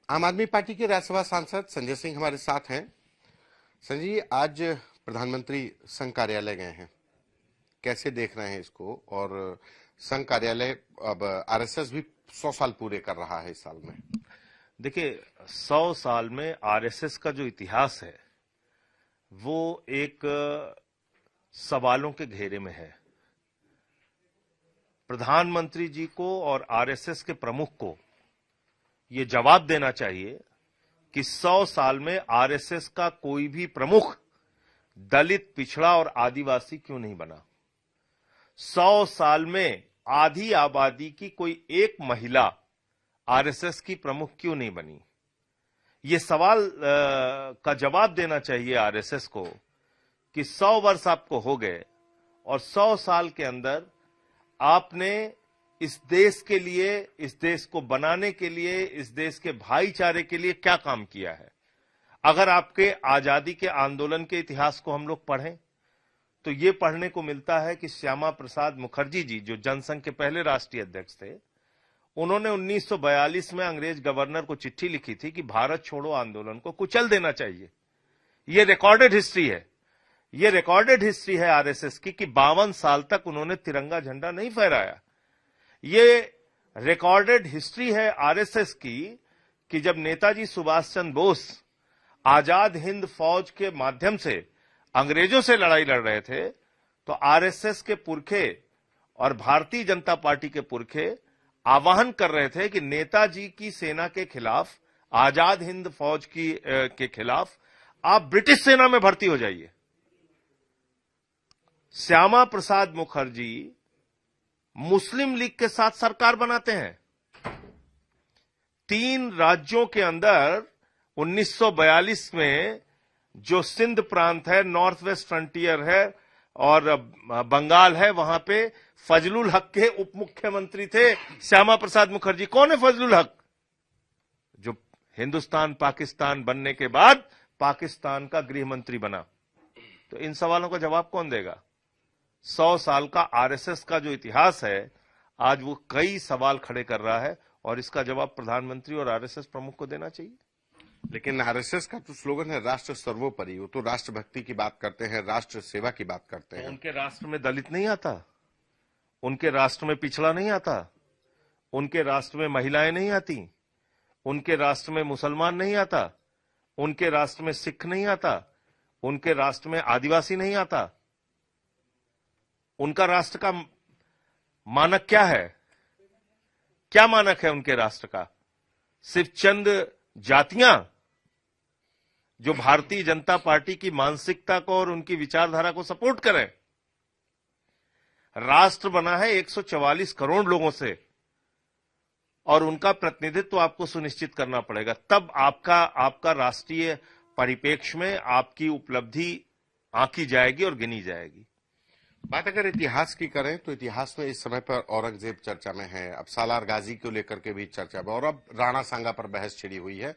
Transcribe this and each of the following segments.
आम आदमी पार्टी के राज्यसभा सांसद संजय सिंह हमारे साथ हैं। संजय जी, आज प्रधानमंत्री संघ कार्यालय गए हैं, कैसे देख रहे हैं इसको? और संघ कार्यालय अब आरएसएस भी 100 साल पूरे कर रहा है इस साल में। देखिए, 100 साल में आरएसएस का जो इतिहास है वो एक सवालों के घेरे में है। प्रधानमंत्री जी को और आरएसएस के प्रमुख को ये जवाब देना चाहिए कि 100 साल में आरएसएस का कोई भी प्रमुख दलित, पिछड़ा और आदिवासी क्यों नहीं बना। 100 साल में आधी आबादी की कोई एक महिला आरएसएस की प्रमुख क्यों नहीं बनी। ये सवाल का जवाब देना चाहिए आरएसएस को कि 100 वर्ष आपको हो गए और 100 साल के अंदर आपने इस देश के लिए, इस देश को बनाने के लिए, इस देश के भाईचारे के लिए क्या काम किया है। अगर आपके आजादी के आंदोलन के इतिहास को हम लोग पढ़ें तो ये पढ़ने को मिलता है कि श्यामा प्रसाद मुखर्जी जी, जो जनसंघ के पहले राष्ट्रीय अध्यक्ष थे, उन्होंने 1942 में अंग्रेज गवर्नर को चिट्ठी लिखी थी कि भारत छोड़ो आंदोलन को कुचल देना चाहिए। ये रिकॉर्डेड हिस्ट्री है। ये रिकॉर्डेड हिस्ट्री है आरएसएस की कि 52 साल तक उन्होंने तिरंगा झंडा नहीं फहराया। ये रिकॉर्डेड हिस्ट्री है आरएसएस की कि जब नेताजी सुभाष चंद्र बोस आजाद हिंद फौज के माध्यम से अंग्रेजों से लड़ाई लड़ रहे थे तो आरएसएस के पुरखे और भारतीय जनता पार्टी के पुरखे आह्वान कर रहे थे कि नेताजी की सेना के खिलाफ, आजाद हिंद फौज के खिलाफ आप ब्रिटिश सेना में भर्ती हो जाइए। श्यामा प्रसाद मुखर्जी मुस्लिम लीग के साथ सरकार बनाते हैं। 3 राज्यों के अंदर 1942 में जो सिंध प्रांत है, नॉर्थ वेस्ट फ्रंटियर है और बंगाल है, वहां पे फजलुल हक के उप मुख्यमंत्री थे श्यामा प्रसाद मुखर्जी। कौन है फजलुल हक? जो हिंदुस्तान पाकिस्तान बनने के बाद पाकिस्तान का गृह मंत्री बना। तो इन सवालों का जवाब कौन देगा? 100 साल का आरएसएस का जो इतिहास है, आज वो कई सवाल खड़े कर रहा है और इसका जवाब प्रधानमंत्री और आरएसएस प्रमुख को देना चाहिए। लेकिन आरएसएस का तो स्लोगन है राष्ट्र सर्वोपरि। वो तो राष्ट्रभक्ति की बात करते हैं, राष्ट्र सेवा की बात करते हैं। उनके राष्ट्र में दलित नहीं आता, उनके राष्ट्र में पिछड़ा नहीं आता, उनके राष्ट्र में महिलाएं नहीं आती, उनके राष्ट्र में मुसलमान नहीं आता, उनके राष्ट्र में सिख नहीं आता, उनके राष्ट्र में आदिवासी नहीं आता। उनका राष्ट्र का मानक क्या है? क्या मानक है उनके राष्ट्र का? सिर्फ चंद जातियां जो भारतीय जनता पार्टी की मानसिकता को और उनकी विचारधारा को सपोर्ट करें। राष्ट्र बना है 144 करोड़ लोगों से और उनका प्रतिनिधित्व आपको सुनिश्चित करना पड़ेगा। तब आपका राष्ट्रीय परिप्रेक्ष्य में आपकी उपलब्धि आंकी जाएगी और गिनी जाएगी। बात अगर इतिहास की करें तो इतिहास में इस समय पर औरंगजेब चर्चा में है, अब सालार गाजी को लेकर के भी चर्चा में, और अब राणा सांगा पर बहस छिड़ी हुई है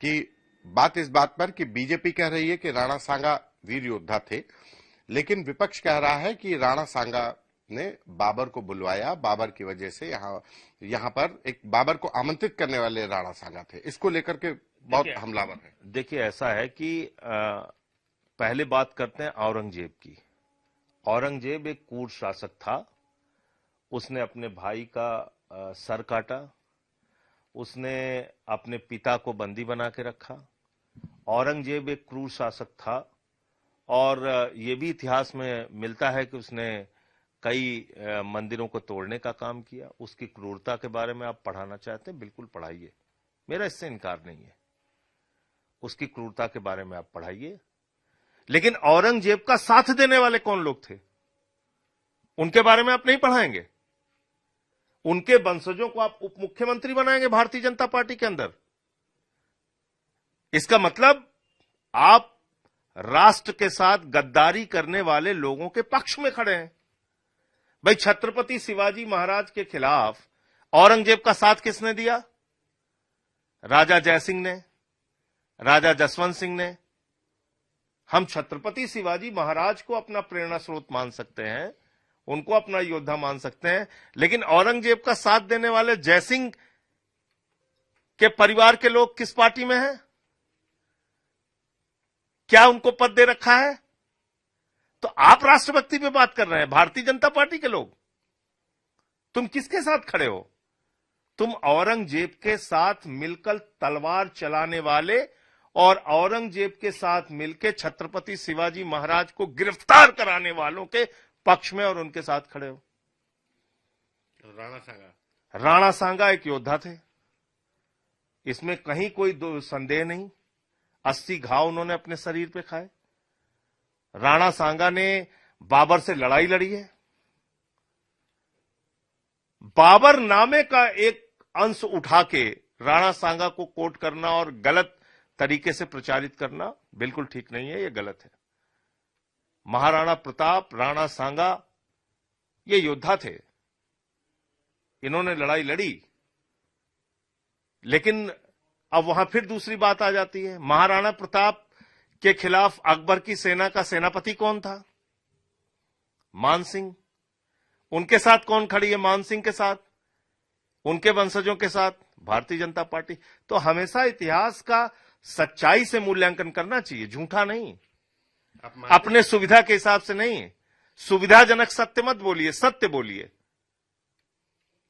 कि बात इस बात पर कि बीजेपी कह रही है कि राणा सांगा वीर योद्धा थे, लेकिन विपक्ष कह रहा है कि राणा सांगा ने बाबर को बुलवाया, बाबर की वजह से यहाँ पर एक बाबर को आमंत्रित करने वाले राणा सांगा थे। इसको लेकर के बहुत हमलावर है। देखिए, ऐसा है कि पहले बात करते हैं औरंगजेब की। औरंगजेब एक क्रूर शासक था। उसने अपने भाई का सर काटा, उसने अपने पिता को बंदी बना के रखा। औरंगजेब एक क्रूर शासक था और ये भी इतिहास में मिलता है कि उसने कई मंदिरों को तोड़ने का काम किया। उसकी क्रूरता के बारे में आप पढ़ाना चाहते हैं, बिल्कुल पढ़ाइए, मेरा इससे इनकार नहीं है। उसकी क्रूरता के बारे में आप पढ़ाइए। लेकिन औरंगजेब का साथ देने वाले कौन लोग थे, उनके बारे में आप नहीं पढ़ाएंगे। उनके वंशजों को आप उप मुख्यमंत्री बनाएंगे भारतीय जनता पार्टी के अंदर। इसका मतलब आप राष्ट्र के साथ गद्दारी करने वाले लोगों के पक्ष में खड़े हैं। भाई, छत्रपति शिवाजी महाराज के खिलाफ औरंगजेब का साथ किसने दिया? राजा जयसिंह ने, राजा जसवंत सिंह ने। हम छत्रपति शिवाजी महाराज को अपना प्रेरणा स्रोत मान सकते हैं, उनको अपना योद्धा मान सकते हैं, लेकिन औरंगजेब का साथ देने वाले जयसिंह कि परिवार के लोग किस पार्टी में हैं, क्या उनको पद दे रखा है। तो आप राष्ट्रभक्ति पे बात कर रहे हैं, भारतीय जनता पार्टी के लोग। तुम किसके साथ खड़े हो? तुम औरंगजेब के साथ मिलकर तलवार चलाने वाले और औरंगजेब के साथ मिलकर छत्रपति शिवाजी महाराज को गिरफ्तार कराने वालों के पक्ष में और उनके साथ खड़े हो। राणा सांगा एक योद्धा थे, इसमें कहीं कोई संदेह नहीं। 80 घाव उन्होंने अपने शरीर पे खाए। राणा सांगा ने बाबर से लड़ाई लड़ी है। बाबर नामे का एक अंश उठा के राणा सांगा को कोट करना और गलत तरीके से प्रचारित करना बिल्कुल ठीक नहीं है, यह गलत है। महाराणा प्रताप, राणा सांगा ये योद्धा थे, इन्होंने लड़ाई लड़ी। लेकिन अब वहां फिर दूसरी बात आ जाती है, महाराणा प्रताप के खिलाफ अकबर की सेना का सेनापति कौन था? मान सिंह। उनके साथ कौन खड़ी है? मान सिंह के साथ, उनके वंशजों के साथ भारतीय जनता पार्टी। तो हमेशा इतिहास का सच्चाई से मूल्यांकन करना चाहिए, झूठा नहीं, अपने सुविधा के हिसाब से नहीं। सुविधाजनक सत्य मत बोलिए, सत्य बोलिए।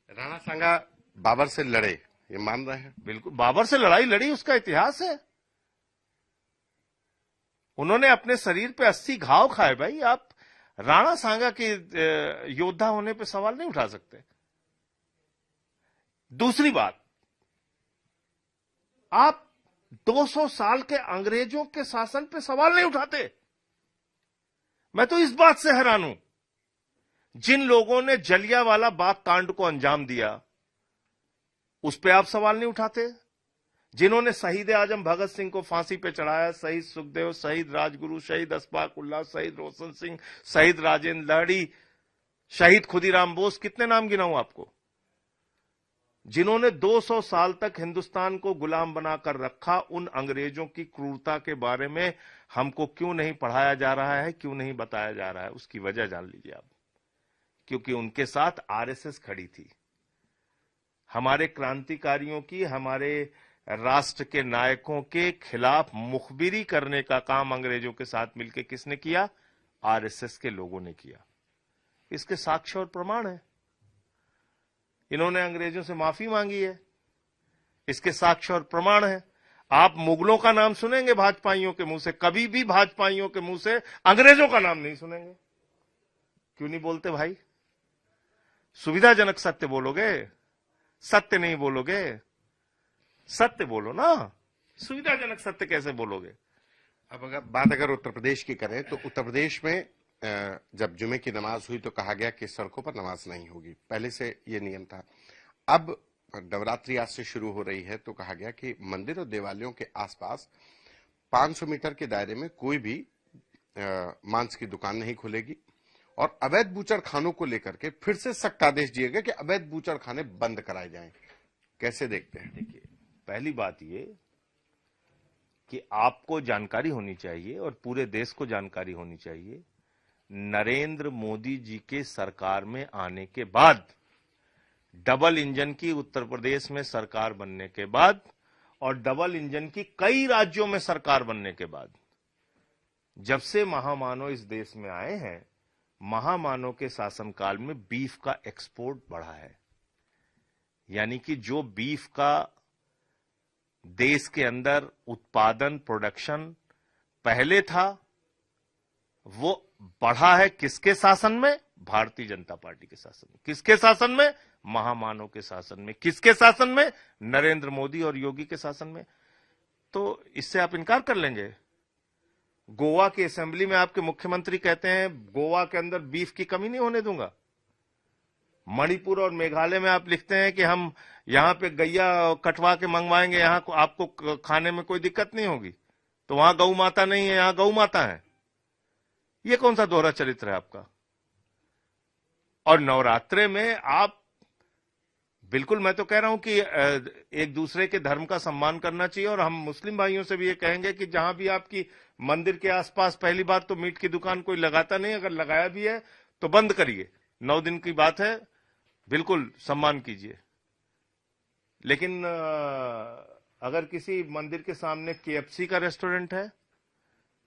राणा सांगा बाबर से लड़े, ये मान रहे हैं? बिल्कुल, बाबर से लड़ाई लड़ी, उसका इतिहास है। उन्होंने अपने शरीर पे 80 घाव खाए। भाई, आप राणा सांगा के योद्धा होने पे सवाल नहीं उठा सकते। दूसरी बात, आप 200 साल के अंग्रेजों के शासन पे सवाल नहीं उठाते। मैं तो इस बात से हैरान हूं, जिन लोगों ने जलियांवाला बाग कांड को अंजाम दिया उस पे आप सवाल नहीं उठाते। जिन्होंने शहीद आजम भगत सिंह को फांसी पे चढ़ाया, शहीद सुखदेव, शहीद राजगुरु, शहीद अशफाक उल्लाह, शहीद रोशन सिंह, शहीद राजेंद्र लाड़ी, शहीद खुदीराम बोस, कितने नाम गिनाऊं आपको। जिन्होंने 200 साल तक हिंदुस्तान को गुलाम बनाकर रखा, उन अंग्रेजों की क्रूरता के बारे में हमको क्यों नहीं पढ़ाया जा रहा है, क्यों नहीं बताया जा रहा है? उसकी वजह जान लीजिए आप। क्योंकि उनके साथ आरएसएस खड़ी थी। हमारे क्रांतिकारियों की, हमारे राष्ट्र के नायकों के खिलाफ मुखबिरी करने का काम अंग्रेजों के साथ मिलकर किसने किया? आरएसएस के लोगों ने किया। इसके साक्ष्य और प्रमाण है। इन्होंने अंग्रेजों से माफी मांगी है, इसके साक्ष्य और प्रमाण है। आप मुगलों का नाम सुनेंगे भाजपाइयों के मुंह से, कभी भी भाजपाइयों के मुंह से अंग्रेजों का नाम नहीं सुनेंगे। क्यों नहीं बोलते भाई? सुविधाजनक सत्य बोलोगे, सत्य नहीं बोलोगे। सत्य बोलो ना, सुविधाजनक सत्य कैसे बोलोगे? अब अगर उत्तर प्रदेश की करें तो उत्तर प्रदेश में जब जुमे की नमाज हुई तो कहा गया कि सड़कों पर नमाज नहीं होगी। पहले से ये नियम था। अब नवरात्रि आज से शुरू हो रही है तो कहा गया कि मंदिर और देवालयों के आसपास 500 मीटर के दायरे में कोई भी मांस की दुकान नहीं खुलेगी और अवैध बूचड़ खानों को लेकर के फिर से सख्त आदेश दिए गए कि अवैध बूचड़ खाने बंद कराए जाएं। कैसे देखते हैं? देखिए, पहली बात ये कि आपको जानकारी होनी चाहिए और पूरे देश को जानकारी होनी चाहिए, नरेंद्र मोदी जी के सरकार में आने के बाद, डबल इंजन की उत्तर प्रदेश में सरकार बनने के बाद और डबल इंजन की कई राज्यों में सरकार बनने के बाद, जब से महामानव इस देश में आए हैं, महामानव के शासनकाल में बीफ का एक्सपोर्ट बढ़ा है। यानी कि जो बीफ का देश के अंदर उत्पादन, प्रोडक्शन पहले था, वो बढ़ा है। किसके शासन में? भारतीय जनता पार्टी के शासन में। किसके शासन में? महामानव के शासन में। किसके शासन में? नरेंद्र मोदी और योगी के शासन में। तो इससे आप इनकार कर लेंगे? गोवा की असेंबली में आपके मुख्यमंत्री कहते हैं गोवा के अंदर बीफ की कमी नहीं होने दूंगा। मणिपुर और मेघालय में आप लिखते हैं कि हम यहां पे गैया कटवा के मंगवाएंगे, यहां आपको खाने में कोई दिक्कत नहीं होगी। तो वहां गौ माता नहीं है, यहां गौ माता है। ये कौन सा दोहरा चरित्र है आपका? और नवरात्रे में आप बिल्कुल, मैं तो कह रहा हूं कि एक दूसरे के धर्म का सम्मान करना चाहिए। और हम मुस्लिम भाइयों से भी ये कहेंगे कि जहां भी आपकी मंदिर के आसपास, पहली बात तो मीट की दुकान कोई लगाता नहीं, अगर लगाया भी है तो बंद करिए। 9 दिन की बात है, बिल्कुल सम्मान कीजिए। लेकिन अगर किसी मंदिर के सामने केएफसी का रेस्टोरेंट है,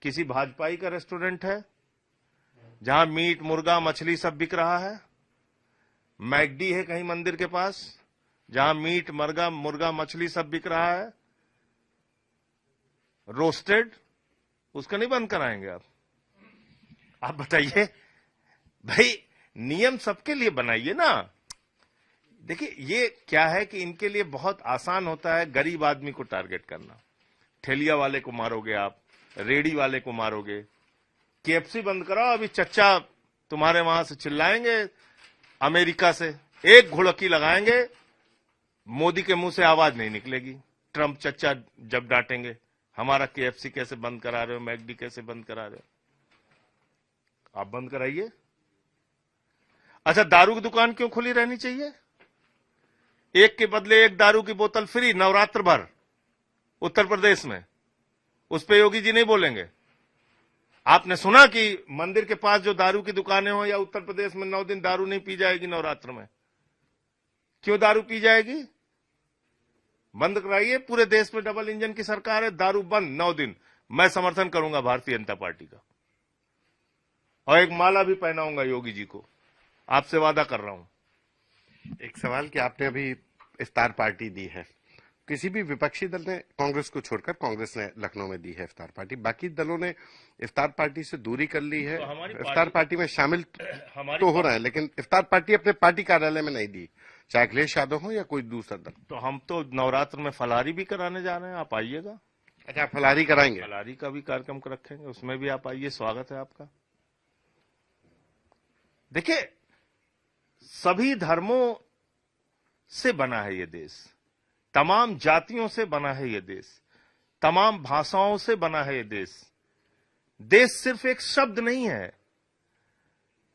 किसी भाजपाई का रेस्टोरेंट है, जहां मीट मुर्गा मछली सब बिक रहा है, मैकडी है कहीं मंदिर के पास जहां मीट मुर्गा मछली सब बिक रहा है, रोस्टेड, उसका नहीं बंद कराएंगे आप बताइए भाई। नियम सबके लिए बनाइए ना। देखिए ये क्या है कि इनके लिए बहुत आसान होता है गरीब आदमी को टारगेट करना। ठेलिया वाले को मारोगे आप, रेडी वाले को मारोगे। केएफसी बंद कराओ, अभी चच्चा तुम्हारे वहां से चिल्लाएंगे, अमेरिका से एक घुड़की लगाएंगे, मोदी के मुंह से आवाज नहीं निकलेगी। ट्रंप चच्चा जब डांटेंगे हमारा केएफसी कैसे बंद करा रहे हो, मैकडी कैसे बंद करा रहे हो, आप बंद कराइए। अच्छा, दारू की दुकान क्यों खुली रहनी चाहिए? एक के बदले एक दारू की बोतल फ्री नवरात्र भर उत्तर प्रदेश में, उस पे योगी जी नहीं बोलेंगे? आपने सुना कि मंदिर के पास जो दारू की दुकानें हो या उत्तर प्रदेश में 9 दिन दारू नहीं पी जाएगी नवरात्र में? क्यों दारू पी जाएगी? बंद कराइए। पूरे देश में डबल इंजन की सरकार है, दारू बंद 9 दिन। मैं समर्थन करूंगा भारतीय जनता पार्टी का, और एक माला भी पहनाऊंगा योगी जी को, आपसे वादा कर रहा हूं। एक सवाल कि आपने अभी इफ्तार पार्टी दी है, किसी भी विपक्षी दल ने, कांग्रेस को छोड़कर, कांग्रेस ने लखनऊ में दी है इफ्तार पार्टी, बाकी दलों ने इफ्तार पार्टी से दूरी कर ली है। तो इफ्तार पार्टी में शामिल तो हो रहा है, लेकिन इफ्तार पार्टी अपने पार्टी कार्यालय में नहीं दी, चाहे अखिलेश यादव हो या कोई दूसरा दल। तो हम तो नवरात्र में फलारी भी कराने जा रहे हैं, आप आइएगा। अच्छा, फलारी कराएंगे? फलारी का भी कार्यक्रम रखेंगे, उसमें भी आप आइए, स्वागत है आपका। देखिए, सभी धर्मों से बना है ये देश, तमाम जातियों से बना है ये देश, तमाम भाषाओं से बना है ये देश। देश सिर्फ एक शब्द नहीं है,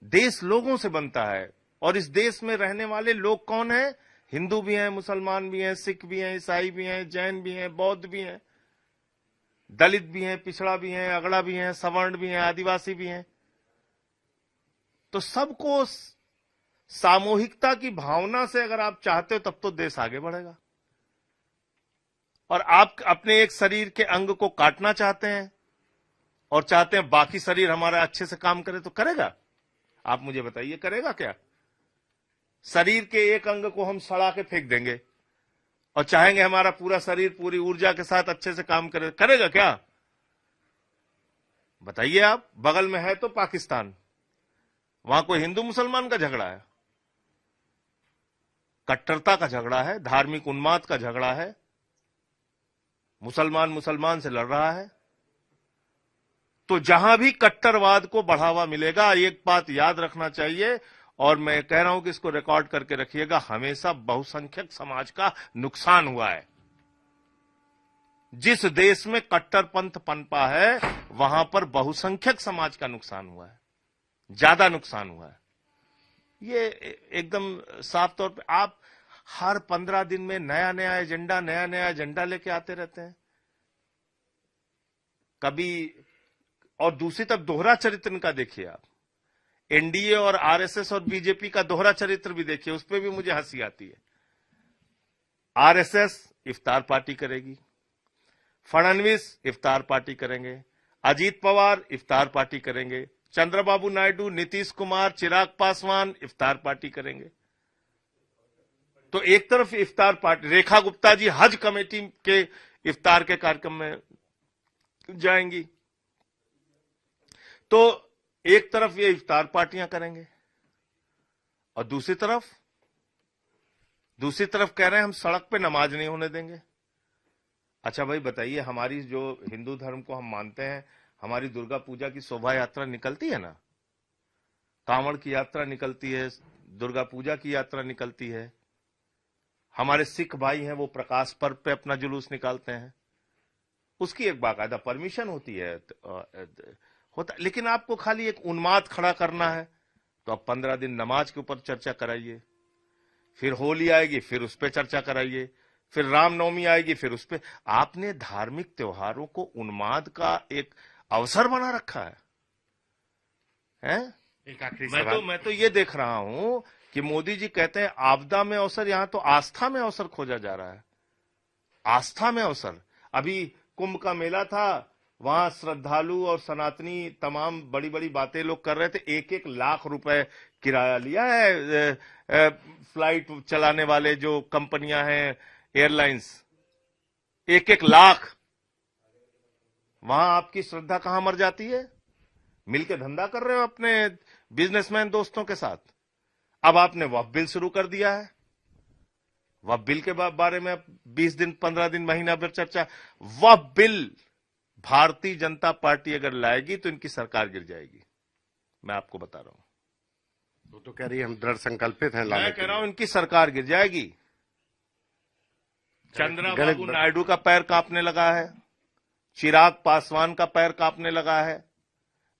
देश लोगों से बनता है। और इस देश में रहने वाले लोग कौन हैं? हिंदू भी हैं, मुसलमान भी हैं, सिख भी हैं, ईसाई भी हैं, जैन भी हैं, बौद्ध भी हैं, दलित भी हैं, पिछड़ा भी हैं, अगड़ा भी हैं, सवर्ण भी हैं, आदिवासी भी हैं। तो सबको सामूहिकता की भावना से अगर आप चाहते हो तब तो देश आगे बढ़ेगा। और आप अपने एक शरीर के अंग को काटना चाहते हैं और चाहते हैं बाकी शरीर हमारा अच्छे से काम करे, तो करेगा? आप मुझे बताइए, करेगा क्या? शरीर के एक अंग को हम सड़ा के फेंक देंगे और चाहेंगे हमारा पूरा शरीर पूरी ऊर्जा के साथ अच्छे से काम करे, करेगा क्या? बताइए आप। बगल में है तो पाकिस्तान, वहां कोई हिंदू मुसलमान का झगड़ा है, कट्टरता का झगड़ा है, धार्मिक उन्माद का झगड़ा है, मुसलमान से लड़ रहा है। तो जहां भी कट्टरवाद को बढ़ावा मिलेगा, एक बात याद रखना चाहिए, और मैं कह रहा हूं कि इसको रिकॉर्ड करके रखिएगा, हमेशा बहुसंख्यक समाज का नुकसान हुआ है। जिस देश में कट्टरपंथ पनपा है वहां पर बहुसंख्यक समाज का नुकसान हुआ है, ज्यादा नुकसान हुआ है। ये एकदम साफ तौर पे आप हर 15 दिन में नया नया एजेंडा लेके आते रहते हैं कभी। और दूसरी तरफ दोहरा चरित्र का देखिए आप, एनडीए और आरएसएस और बीजेपी का दोहरा चरित्र भी देखिए, उस पर भी मुझे हंसी आती है। आरएसएस इफ्तार पार्टी करेगी, फडणवीस इफ्तार पार्टी करेंगे, अजीत पवार इफ्तार पार्टी करेंगे, चंद्रबाबू नायडू, नीतीश कुमार, चिराग पासवान इफ्तार पार्टी करेंगे। तो एक तरफ इफ्तार पार्टी, रेखा गुप्ता जी हज कमेटी के इफ्तार के कार्यक्रम में जाएंगी, तो एक तरफ ये इफ्तार पार्टियां करेंगे और दूसरी तरफ कह रहे हैं हम सड़क पे नमाज नहीं होने देंगे। अच्छा भाई बताइए, हमारी जो हिंदू धर्म को हम मानते हैं, हमारी दुर्गा पूजा की शोभा यात्रा निकलती है ना, कांवड़ की यात्रा निकलती है, दुर्गा पूजा की यात्रा निकलती है। हमारे सिख भाई हैं वो प्रकाश पर्व पे अपना जुलूस निकालते हैं, उसकी एक बाकायदा परमिशन होती है, होता। लेकिन आपको खाली एक उन्माद खड़ा करना है, तो अब 15 दिन नमाज के ऊपर चर्चा कराइए, फिर होली आएगी फिर उस पर चर्चा कराइए, फिर रामनवमी आएगी फिर उस पर। आपने धार्मिक त्योहारों को उन्माद का एक अवसर बना रखा है? एक आखिरी सवाल। मैं तो ये देख रहा हूं कि मोदी जी कहते हैं आपदा में अवसर, यहां तो आस्था में अवसर खोजा जा रहा है। आस्था में अवसर। अभी कुंभ का मेला था, वहां श्रद्धालु और सनातनी तमाम बड़ी बड़ी बातें लोग कर रहे थे। 1-1 लाख रुपए किराया लिया है फ्लाइट चलाने वाले जो कंपनियां हैं, एयरलाइंस, 1-1 लाख। वहां आपकी श्रद्धा कहां मर जाती है? मिलके धंधा कर रहे हो अपने बिजनेसमैन दोस्तों के साथ। अब आपने वक्फ बिल शुरू कर दिया है। वक्फ बिल के बारे में 20 दिन, 15 दिन, महीना भर चर्चा। वक्फ बिल भारतीय जनता पार्टी अगर लाएगी तो इनकी सरकार गिर जाएगी, मैं आपको बता रहा हूं। वो तो कह रही है हम दृढ़ संकल्पित हैं लाने के लिए। मैं कह रहा हूं इनकी सरकार गिर जाएगी। चंद्रबाबू नायडू का पैर कांपने लगा है, चिराग पासवान का पैर कांपने लगा है,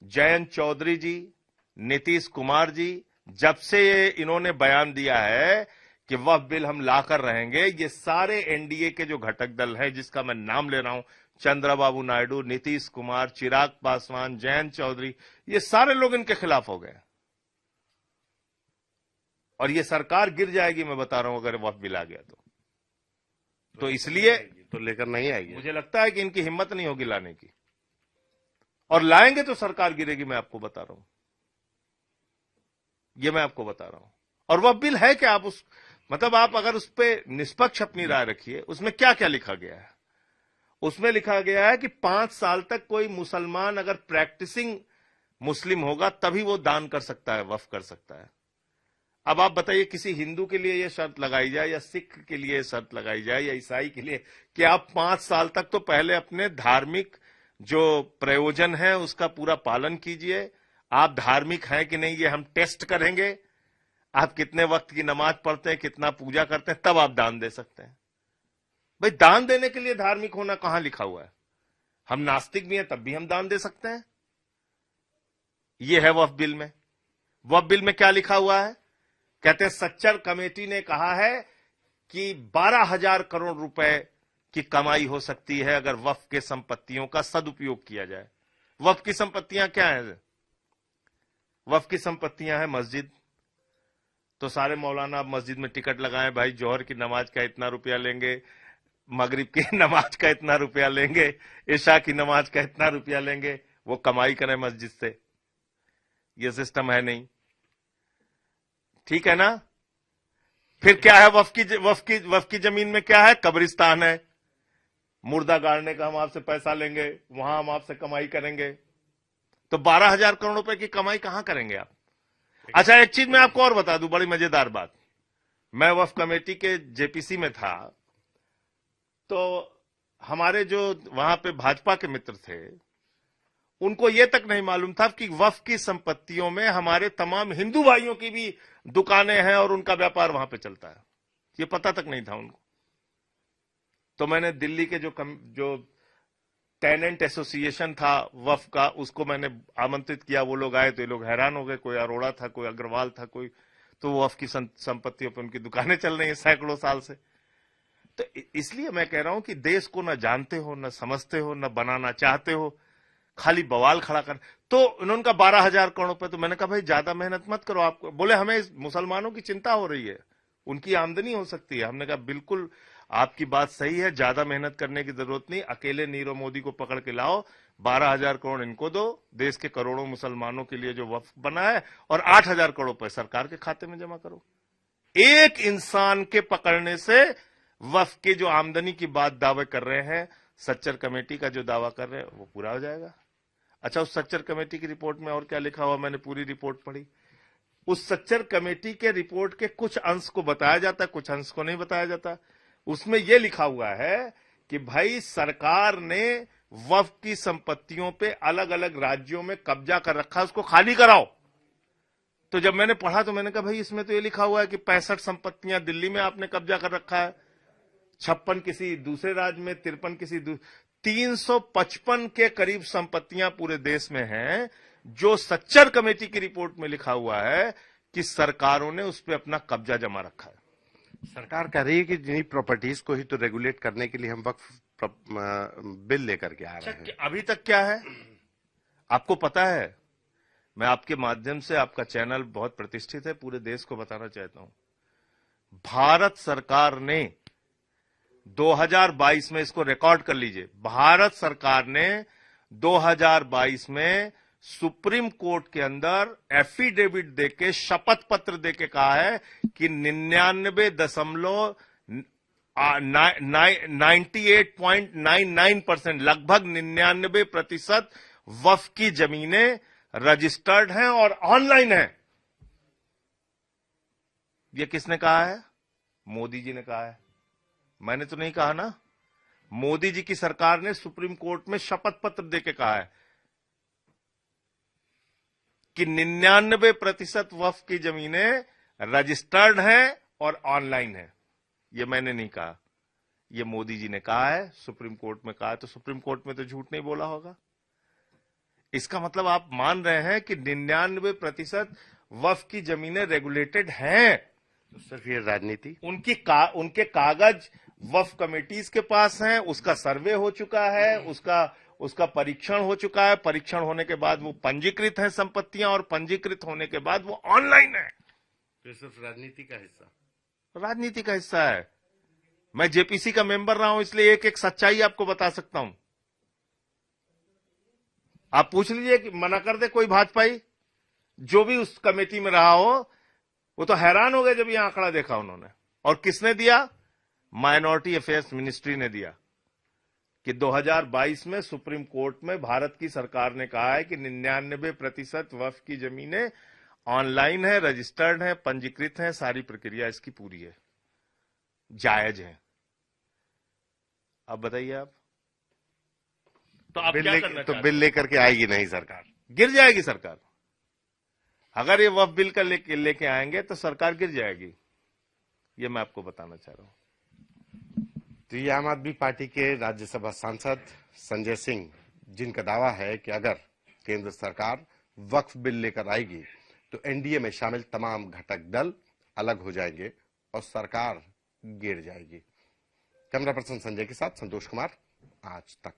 जयंत चौधरी जी, नीतीश कुमार जी, जब से इन्होंने बयान दिया है कि वक्फ बिल हम लाकर रहेंगे, ये सारे एनडीए के जो घटक दल हैं, जिसका मैं नाम ले रहा हूं, चंद्रबाबू नायडू, नीतीश कुमार, चिराग पासवान, जयंत चौधरी, ये सारे लोग इनके खिलाफ हो गए। और ये सरकार गिर जाएगी, मैं बता रहा हूं, अगर वक्फ बिल आ गया तो इसलिए तो लेकर नहीं आएगी। मुझे लगता है कि इनकी हिम्मत नहीं होगी लाने की, और लाएंगे तो सरकार गिरेगी, मैं आपको बता रहा हूं। ये मैं आपको बता रहा हूं। और वह बिल है कि आप मतलब आप अगर उस पर निष्पक्ष अपनी राय रखिए, उसमें क्या क्या लिखा गया है। उसमें लिखा गया है कि 5 साल तक कोई मुसलमान अगर प्रैक्टिसिंग मुस्लिम होगा तभी वो दान कर सकता है, वक्फ कर सकता है। अब आप बताइए, किसी हिंदू के लिए यह शर्त लगाई जाए, या सिख के लिए शर्त लगाई जाए, या ईसाई के लिए, कि आप 5 साल तक तो पहले अपने धार्मिक जो प्रयोजन है उसका पूरा पालन कीजिए। आप धार्मिक हैं कि नहीं ये हम टेस्ट करेंगे। आप कितने वक्त की नमाज पढ़ते हैं, कितना पूजा करते हैं, तब आप दान दे सकते हैं। भाई, दान देने के लिए धार्मिक होना कहां लिखा हुआ है? हम नास्तिक भी हैं तब भी हम दान दे सकते हैं। यह है वक्फ बिल में। वक्फ बिल में क्या लिखा हुआ है? कहते हैं सच्चर कमेटी ने कहा है कि 12,000 करोड़ रुपए की कमाई हो सकती है अगर वक्फ के संपत्तियों का सदुपयोग किया जाए। वक्फ की संपत्तियां क्या है? वक्फ की संपत्तियां हैं मस्जिद। तो सारे मौलाना मस्जिद में टिकट लगाएं, भाई जोहर की नमाज का इतना रुपया लेंगे, मगरिब की नमाज का इतना रुपया लेंगे, इशा की नमाज का इतना रुपया लेंगे, वो कमाई करें मस्जिद से। ये सिस्टम है नहीं, ठीक है ना? फिर क्या है? वक्फ की जमीन में क्या है? कब्रिस्तान है। मुर्दा गाड़ने का हम आपसे पैसा लेंगे, वहां हम आपसे कमाई करेंगे। तो 12,000 करोड़ रुपए की कमाई कहां करेंगे आप? अच्छा, एक चीज मैं आपको और बता दूं, बड़ी मजेदार बात। मैं वक्फ कमेटी के जेपीसी में था, तो हमारे जो वहां पे भाजपा के मित्र थे, उनको यह तक नहीं मालूम था कि वक्फ की संपत्तियों में हमारे तमाम हिंदू भाइयों की भी दुकानें हैं और उनका व्यापार वहां पे चलता है। ये पता तक नहीं था उनको। तो मैंने दिल्ली के जो टेनेंट एसोसिएशन था वक्फ का, उसको मैंने आमंत्रित किया। वो लोग आए तो ये लोग हैरान हो गए। कोई अरोड़ा था, कोई अग्रवाल था, कोई, तो वो वक्फ की संपत्तियों पर उनकी दुकानें चल रही हैं सैकड़ों साल से। तो इसलिए मैं कह रहा हूं कि देश को न जानते हो, न समझते हो, न बनाना चाहते हो, खाली बवाल खड़ा कर। तो उन्होंने कहा 12,000 करोड़ रुपए। तो मैंने कहा भाई ज्यादा मेहनत मत करो। आपको बोले हमें मुसलमानों की चिंता हो रही है, उनकी आमदनी हो सकती है। हमने कहा बिल्कुल आपकी बात सही है, ज्यादा मेहनत करने की जरूरत नहीं। अकेले नीरव मोदी को पकड़ के लाओ, 12,000 करोड़ इनको दो, देश के करोड़ों मुसलमानों के लिए जो वक्फ बना है, और 8,000 करोड़ रुपए सरकार के खाते में जमा करो। एक इंसान के पकड़ने से वक्फ की जो आमदनी की बात दावे कर रहे हैं, सच्चर कमेटी का जो दावा कर रहे हैं, वो पूरा हो जाएगा। अच्छा, उस सच्चर कमेटी की रिपोर्ट में और क्या लिखा हुआ? मैंने पूरी रिपोर्ट पढ़ी। उस सच्चर कमेटी के रिपोर्ट के कुछ अंश को बताया जाता है, कुछ अंश को नहीं बताया जाता। उसमें यह लिखा हुआ है कि भाई सरकार ने वक्फ की संपत्तियों पे अलग अलग राज्यों में कब्जा कर रखा है, उसको खाली कराओ। तो जब मैंने पढ़ा तो मैंने कहा भाई इसमें तो ये लिखा हुआ है कि 65 संपत्तियां दिल्ली में आपने कब्जा कर रखा है, 56 किसी दूसरे राज्य में, 53 किसी 355 के करीब संपत्तियां पूरे देश में हैं, जो सच्चर कमेटी की रिपोर्ट में लिखा हुआ है कि सरकारों ने उस पर अपना कब्जा जमा रखा है। सरकार कह रही है कि जिन्हीं प्रॉपर्टीज को ही तो रेगुलेट करने के लिए हम वक्फ बिल लेकर के आ रहे हैं। अभी तक क्या है आपको पता है? मैं आपके माध्यम से, आपका चैनल बहुत प्रतिष्ठित है, पूरे देश को बताना चाहता हूं, भारत सरकार ने 2022 में, इसको रिकॉर्ड कर लीजिए, भारत सरकार ने 2022 में सुप्रीम कोर्ट के अंदर एफिडेविट देके, शपथ पत्र देके कहा है कि 98.99%, लगभग 99% वक्फ की जमीनें रजिस्टर्ड हैं और ऑनलाइन हैं। यह किसने कहा है? मोदी जी ने कहा है, मैंने तो नहीं कहा ना। मोदी जी की सरकार ने सुप्रीम कोर्ट में शपथ पत्र देके कहा है कि 99% वक्फ की जमीनें रजिस्टर्ड हैं और ऑनलाइन हैं। यह मैंने नहीं कहा, यह मोदी जी ने कहा है, सुप्रीम कोर्ट में कहा है, तो सुप्रीम कोर्ट में तो झूठ नहीं बोला होगा। इसका मतलब आप मान रहे हैं कि 99% वक्फ की जमीनें रेगुलेटेड हैं। तो सिर्फ ये राजनीति, उनके कागज वक्फ कमेटीज के पास हैं, उसका सर्वे हो चुका है, उसका परीक्षण हो चुका है, परीक्षण होने के बाद वो पंजीकृत है संपत्तियां, और पंजीकृत होने के बाद वो ऑनलाइन है। तो सिर्फ राजनीति का हिस्सा, राजनीति का हिस्सा है। मैं जेपीसी का मेंबर रहा हूं, इसलिए एक एक सच्चाई आपको बता सकता हूं। आप पूछ लीजिए कि मना कर दे कोई भाजपाई, जो भी उस कमेटी में रहा हो, वो तो हैरान हो गए जब यह आंकड़ा देखा उन्होंने। और किसने दिया? माइनॉरिटी अफेयर्स मिनिस्ट्री ने दिया कि 2022 में सुप्रीम कोर्ट में भारत की सरकार ने कहा है कि 99% वक्फ की जमीनें ऑनलाइन है, रजिस्टर्ड है, पंजीकृत है, सारी प्रक्रिया इसकी पूरी है, जायज है। अब बताइए आप, तो आप क्या करना चाहते हैं? तो बिल लेकर के आएगी नहीं सरकार? गिर जाएगी सरकार। अगर ये वक्फ बिल का लेके आएंगे तो सरकार गिर जाएगी, ये मैं आपको बताना चाह रहा हूं। तो ये आम आदमी पार्टी के राज्यसभा सांसद संजय सिंह, जिनका दावा है कि अगर केंद्र सरकार वक्फ बिल लेकर आएगी तो एनडीए में शामिल तमाम घटक दल अलग हो जाएंगे और सरकार गिर जाएगी। कैमरा पर्सन संजय के साथ संतोष कुमार, आज तक।